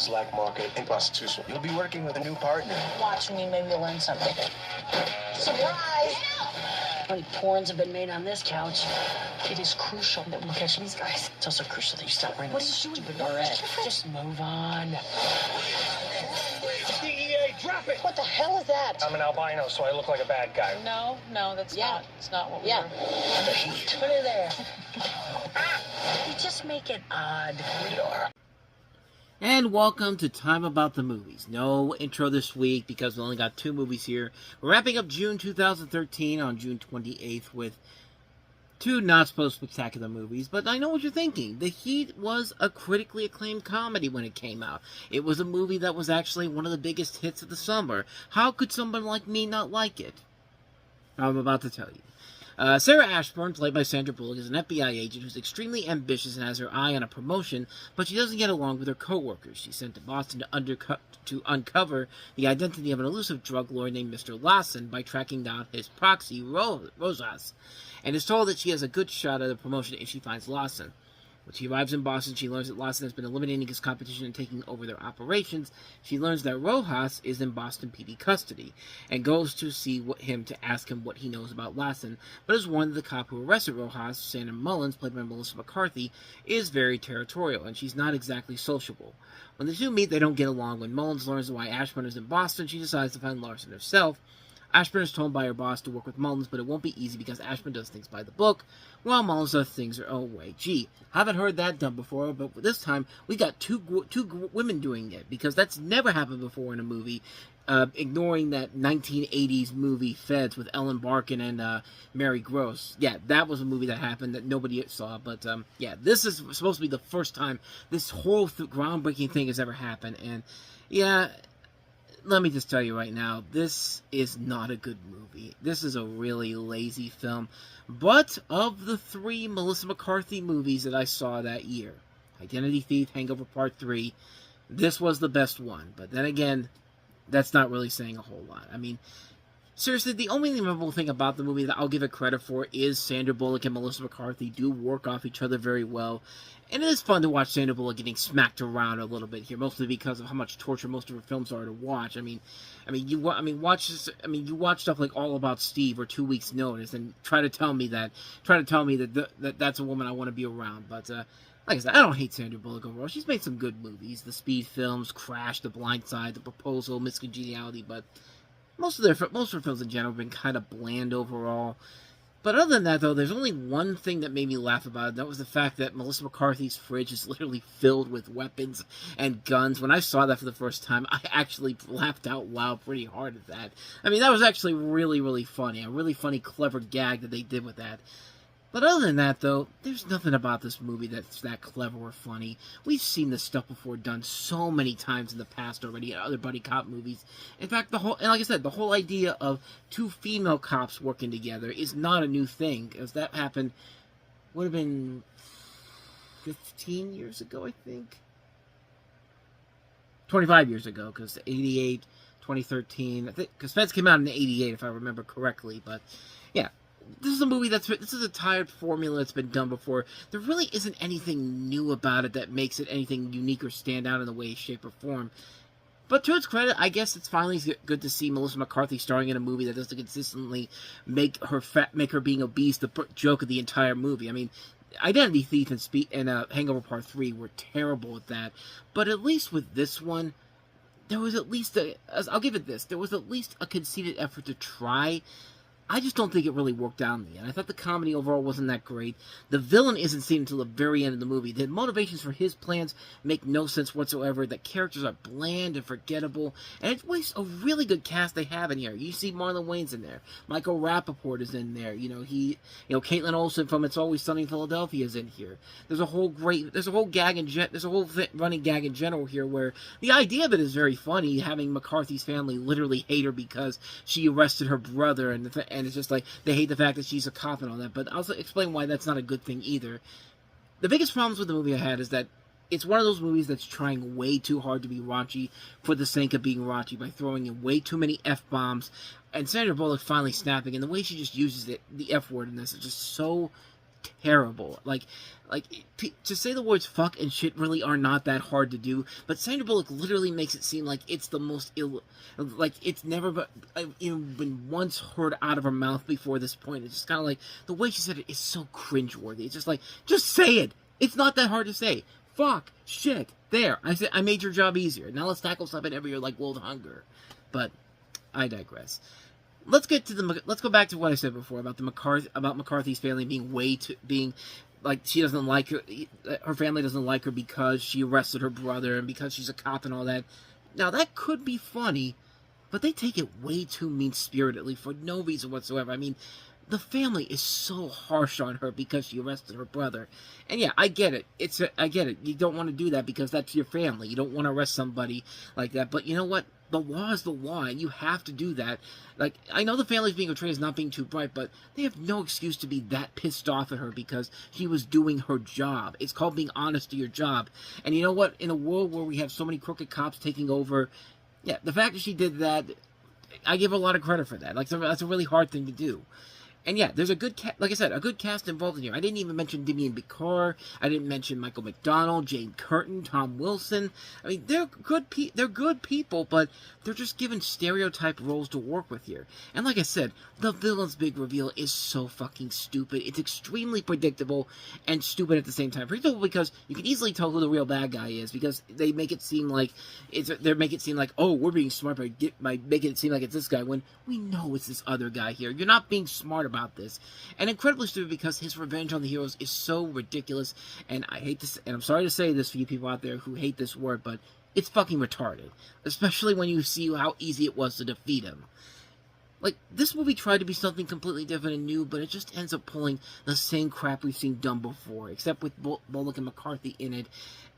black market in prostitution. You'll be working with a new partner. Watch me, maybe you'll learn something. Surprise! How many porns have been made on this couch? It is crucial that we catch these guys. It's also crucial that you stop wearing this stupid beret. Just move on. DEA, drop it! What the hell is that? I'm an albino, so I look like a bad guy. No, that's not. It's not what we were. The heat. Put it there. You just make it odd. Radar. And welcome to Time About the Movies. No intro this week because we only got 2 movies here. We're wrapping up June 2013 on June 28th with 2 not-so-spectacular movies, but I know what you're thinking. The Heat was a critically acclaimed comedy when it came out. It was a movie that was actually one of the biggest hits of the summer. How could someone like me not like it? I'm about to tell you. Sarah Ashburn, played by Sandra Bullock, is an FBI agent who's extremely ambitious and has her eye on a promotion, but she doesn't get along with her co-workers. She's sent to Boston to uncover the identity of an elusive drug lord named Mr. Lawson by tracking down his proxy, Rosas, and is told that she has a good shot at a promotion if she finds Lawson. When she arrives in Boston, she learns that Lawson has been eliminating his competition and taking over their operations. She learns that Rojas is in Boston PD custody, and goes to see him to ask him what he knows about Lawson, but is warned that the cop who arrested Rojas, Sandra Mullins, played by Melissa McCarthy, is very territorial, and she's not exactly sociable. When the two meet, they don't get along. When Mullins learns why Ashburn is in Boston, she decides to find Lawson herself. Ashburn is told by her boss to work with Mullins, but it won't be easy because Ashburn does things by the book, while Mullins does things her own way. Gee, haven't heard that done before, but this time we got two women doing it, because that's never happened before in a movie, ignoring that 1980s movie Feds with Ellen Barkin and Mary Gross. Yeah, that was a movie that happened that nobody saw, but yeah, this is supposed to be the first time this whole groundbreaking thing has ever happened, and yeah, let me just tell you right now, this is not a good movie. This is a really lazy film. But of the 3 Melissa McCarthy movies that I saw that year, Identity Thief, Hangover Part 3, this was the best one. But then again, that's not really saying a whole lot. I mean, seriously, the only memorable thing about the movie that I'll give it credit for is Sandra Bullock and Melissa McCarthy do work off each other very well. And it is fun to watch Sandra Bullock getting smacked around a little bit here, mostly because of how much torture most of her films are to watch. You watch stuff like All About Steve or 2 Weeks Notice, and try to tell me that that's a woman I want to be around. But like I said, I don't hate Sandra Bullock overall. She's made some good movies: the Speed films, Crash, The Blind Side, The Proposal, Miss Congeniality. But most of her films in general have been kind of bland overall. But other than that, though, there's only one thing that made me laugh about it, and that was the fact that Melissa McCarthy's fridge is literally filled with weapons and guns. When I saw that for the first time, I actually laughed out loud pretty hard at that. I mean, that was actually really, really funny. A really funny, clever gag that they did with that. But other than that, though, there's nothing about this movie that's that clever or funny. We've seen this stuff before done so many times in the past already in other buddy cop movies. In fact, and like I said, the whole idea of 2 female cops working together is not a new thing, because that happened, would have been 15 years ago, I think? 25 years ago, because 88, 2013, I think, because Feds came out in 88, if I remember correctly, but yeah. This is a movie this is a tired formula that's been done before. There really isn't anything new about it that makes it anything unique or stand out in a way, shape, or form. But to its credit, I guess it's finally good to see Melissa McCarthy starring in a movie that doesn't consistently make her being obese the joke of the entire movie. I mean, Identity Thief and Hangover Part 3 were terrible at that. But at least with this one, there was at least I'll give it this. There was at least a conceited effort to try. I just don't think it really worked out in the end. I thought the comedy overall wasn't that great. The villain isn't seen until the very end of the movie. The motivations for his plans make no sense whatsoever. The characters are bland and forgettable. And it wastes a really good cast they have in here. You see Marlon Wayans in there. Michael Rappaport is in there. Caitlin Olsen from It's Always Sunny in Philadelphia is in here. There's a whole running gag in general here where the idea of it is very funny, having McCarthy's family literally hate her because she arrested her brother, and it's just like they hate the fact that she's a cop and all that. But I'll explain why that's not a good thing either. The biggest problems with the movie I had is that it's one of those movies that's trying way too hard to be raunchy for the sake of being raunchy by throwing in way too many F-bombs, and Sandra Bullock finally snapping, and the way she just uses the F word in this is just so terrible. To say the words fuck and shit really are not that hard to do, but Sandra Bullock literally makes it seem like it's the most it's never been once heard out of her mouth before this point. It's just kind of like, the way she said it is so cringeworthy. It's just like, just say it! It's not that hard to say. Fuck, shit, there, I made your job easier. Now let's tackle something every year like world hunger. But, I digress. Let's go back to what I said before about McCarthy's family being like, she doesn't like her family doesn't like her because she arrested her brother and because she's a cop and all that. Now, that could be funny, but they take it way too mean-spiritedly for no reason whatsoever. I mean, the family is so harsh on her because she arrested her brother. And yeah, I get it. I get it. You don't want to do that because that's your family. You don't want to arrest somebody like that. But you know what? The law is the law, and you have to do that. Like, I know the family's being portrayed as not being too bright, but they have no excuse to be that pissed off at her because she was doing her job. It's called being honest to your job. And you know what? In a world where we have so many crooked cops taking over, yeah, the fact that she did that, I give her a lot of credit for that. Like, that's a really hard thing to do. And yeah, there's a good like I said, a good cast involved in here. I didn't even mention Demian Bichir. I didn't mention Michael McDonald, Jane Curtin, Tom Wilson. I mean, they're good people, but they're just given stereotype roles to work with here. And like I said, the villain's big reveal is so fucking stupid. It's extremely predictable and stupid at the same time. Predictable because you can easily tell who the real bad guy is because they make it seem like oh, we're being smart by making it seem like it's this guy when we know it's this other guy here. You're not being smart about this, and incredibly stupid because his revenge on the heroes is so ridiculous. And I hate this, and I'm sorry to say this for you people out there who hate this word, but it's fucking retarded, especially when you see how easy it was to defeat him. Like, this movie tried to be something completely different and new, but it just ends up pulling the same crap we've seen done before, except with Bullock and McCarthy in it.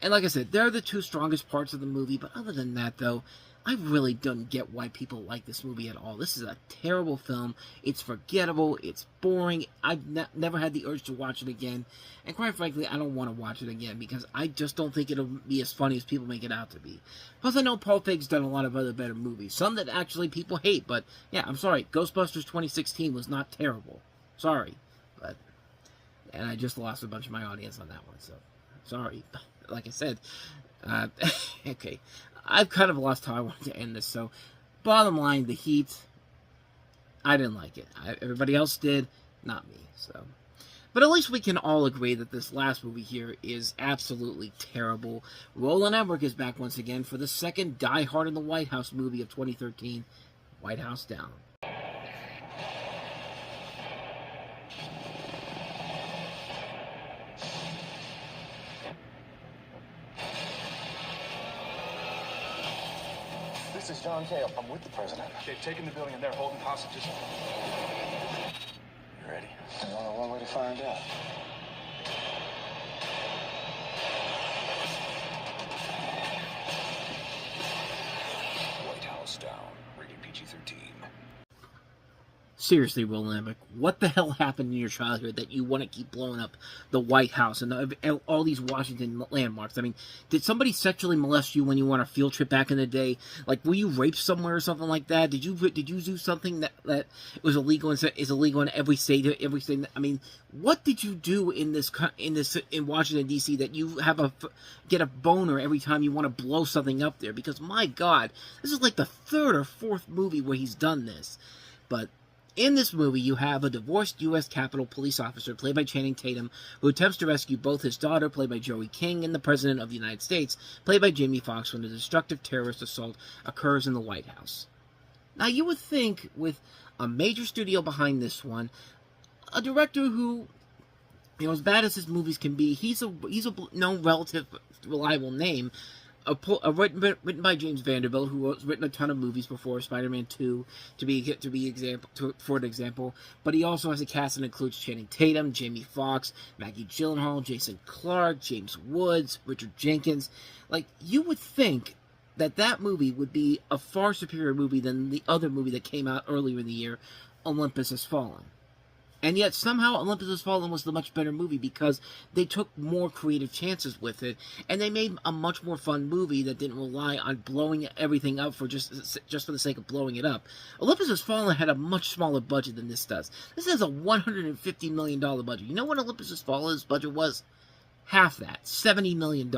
And like I said, they're the two strongest parts of the movie, but other than that, though, I really don't get why people like this movie at all. This is a terrible film. It's forgettable. It's boring. I've never had the urge to watch it again. And quite frankly, I don't want to watch it again because I just don't think it'll be as funny as people make it out to be. Plus, I know Paul Feig's done a lot of other better movies. Some that actually people hate, but yeah, I'm sorry. Ghostbusters 2016 was not terrible. Sorry. And I just lost a bunch of my audience on that one, so sorry. Like I said, okay. I've kind of lost how I wanted to end this, so bottom line, The Heat, I didn't like it. Everybody else did, not me, so. But at least we can all agree that this last movie here is absolutely terrible. Roland Emmerich is back once again for the second Die Hard in the White House movie of 2013, White House Down. This is John Kale. I'm with the president. They've taken the building and they're holding hostages. You ready? There's only one way to find out. White House Down. Rated PG-13. Seriously, Roland Emmerich, what the hell happened in your childhood that you want to keep blowing up the White House and all these Washington landmarks? I mean, did somebody sexually molest you when you were on a field trip back in the day? Like, were you raped somewhere or something like that? Did you do something that was illegal and is illegal in every state? I mean, what did you do in Washington D.C. that you get a boner every time you want to blow something up there? Because my God, this is like the third or fourth movie where he's done this, but. In this movie, you have a divorced U.S. Capitol police officer, played by Channing Tatum, who attempts to rescue both his daughter, played by Joey King, and the President of the United States, played by Jamie Foxx, when a destructive terrorist assault occurs in the White House. Now, you would think, with a major studio behind this one, a director who, as bad as his movies can be, he's a known, relative, reliable name, written by James Vanderbilt, who has written a ton of movies before, Spider-Man 2, for an example. But he also has a cast that includes Channing Tatum, Jamie Foxx, Maggie Gyllenhaal, Jason Clarke, James Woods, Richard Jenkins. Like, you would think that movie would be a far superior movie than the other movie that came out earlier in the year, Olympus Has Fallen. And yet, somehow, Olympus Has Fallen was the much better movie because they took more creative chances with it, and they made a much more fun movie that didn't rely on blowing everything up for just for the sake of blowing it up. Olympus Has Fallen had a much smaller budget than this does. This has a $150 million budget. You know what Olympus Has Fallen's budget was? Half that, $70 million.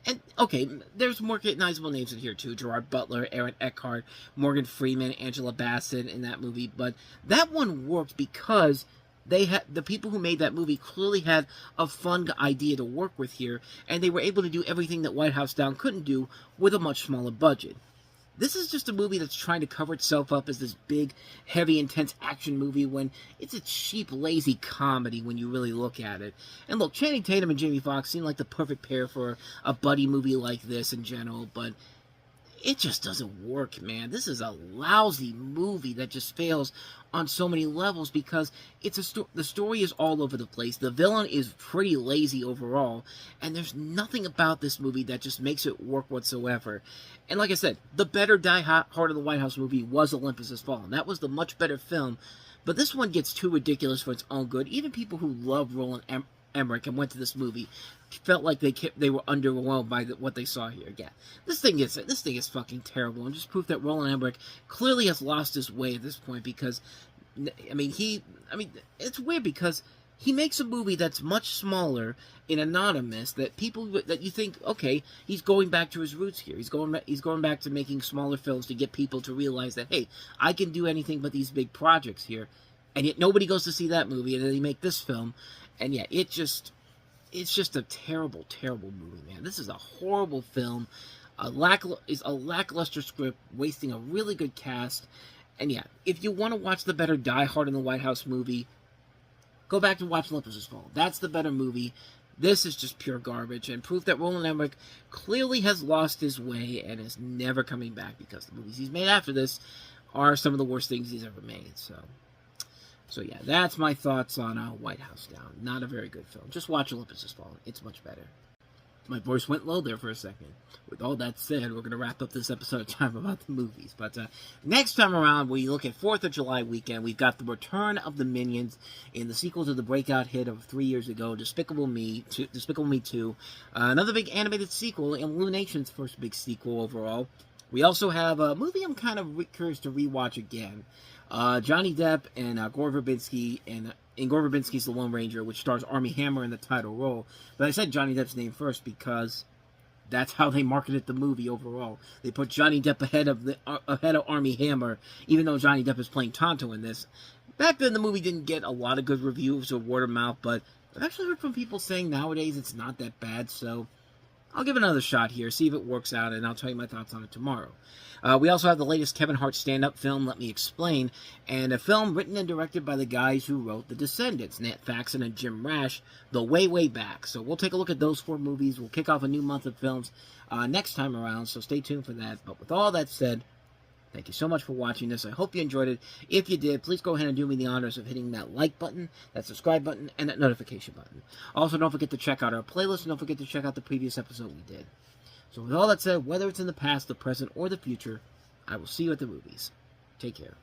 And, okay, there's more recognizable names in here, too. Gerard Butler, Aaron Eckhart, Morgan Freeman, Angela Bassett in that movie. But that one worked because the people who made that movie clearly had a fun idea to work with here, and they were able to do everything that White House Down couldn't do with a much smaller budget. This is just a movie that's trying to cover itself up as this big, heavy, intense action movie when it's a cheap, lazy comedy when you really look at it. And look, Channing Tatum and Jamie Foxx seem like the perfect pair for a buddy movie like this in general, but it just doesn't work, man. This is a lousy movie that just fails on so many levels because the story is all over the place. The villain is pretty lazy overall, and there's nothing about this movie that just makes it work whatsoever. And like I said, the better Die Hard of the White House movie was Olympus Has Fallen. That was the much better film, but this one gets too ridiculous for its own good. Even people who love Roland Emmerich and went to this movie felt like they were underwhelmed by what they saw here. Yeah, this thing is fucking terrible, and just proof that Roland Emmerich clearly has lost his way at this point because, it's weird because he makes a movie that's much smaller and anonymous that you think, okay, he's going back to his roots here. He's going back to making smaller films to get people to realize that, hey, I can do anything but these big projects here, and yet nobody goes to see that movie, and then they make this film, and yeah, it's just a terrible, terrible movie, man. This is a horrible film. A lackluster script, wasting a really good cast. And yeah, if you want to watch the better Die Hard in the White House movie, go back and watch Olympus Has Fallen. That's the better movie. This is just pure garbage, and proof that Roland Emmerich clearly has lost his way and is never coming back because the movies he's made after this are some of the worst things he's ever made, So yeah, that's my thoughts on White House Down. Not a very good film. Just watch Olympus Has Fallen. It's much better. My voice went low there for a second. With all that said, we're going to wrap up this episode of Time About the Movies. But next time around, we look at 4th of July weekend. We've got the return of the Minions in the sequel to the breakout hit of 3 years ago, Despicable Me 2. Another big animated sequel, Illumination's first big sequel overall. We also have a movie I'm kind of curious to rewatch again. Johnny Depp and Gore Verbinski, and in Gore Verbinski's The Lone Ranger, which stars Armie Hammer in the title role. But I said Johnny Depp's name first because that's how they marketed the movie overall. They put Johnny Depp ahead of Armie Hammer, even though Johnny Depp is playing Tonto in this. Back then, the movie didn't get a lot of good reviews or word of mouth, but I've actually heard from people saying nowadays it's not that bad, so I'll give it another shot here, see if it works out, and I'll tell you my thoughts on it tomorrow. We also have the latest Kevin Hart stand-up film, Let Me Explain, and a film written and directed by the guys who wrote The Descendants, Nat Faxon and Jim Rash, The Way, Way Back. So we'll take a look at those 4 movies. We'll kick off a new month of films next time around, so stay tuned for that. But with all that said, thank you so much for watching this. I hope you enjoyed it. If you did, please go ahead and do me the honors of hitting that like button, that subscribe button, and that notification button. Also, don't forget to check out our playlist, and don't forget to check out the previous episode we did. So with all that said, whether it's in the past, the present, or the future, I will see you at the movies. Take care.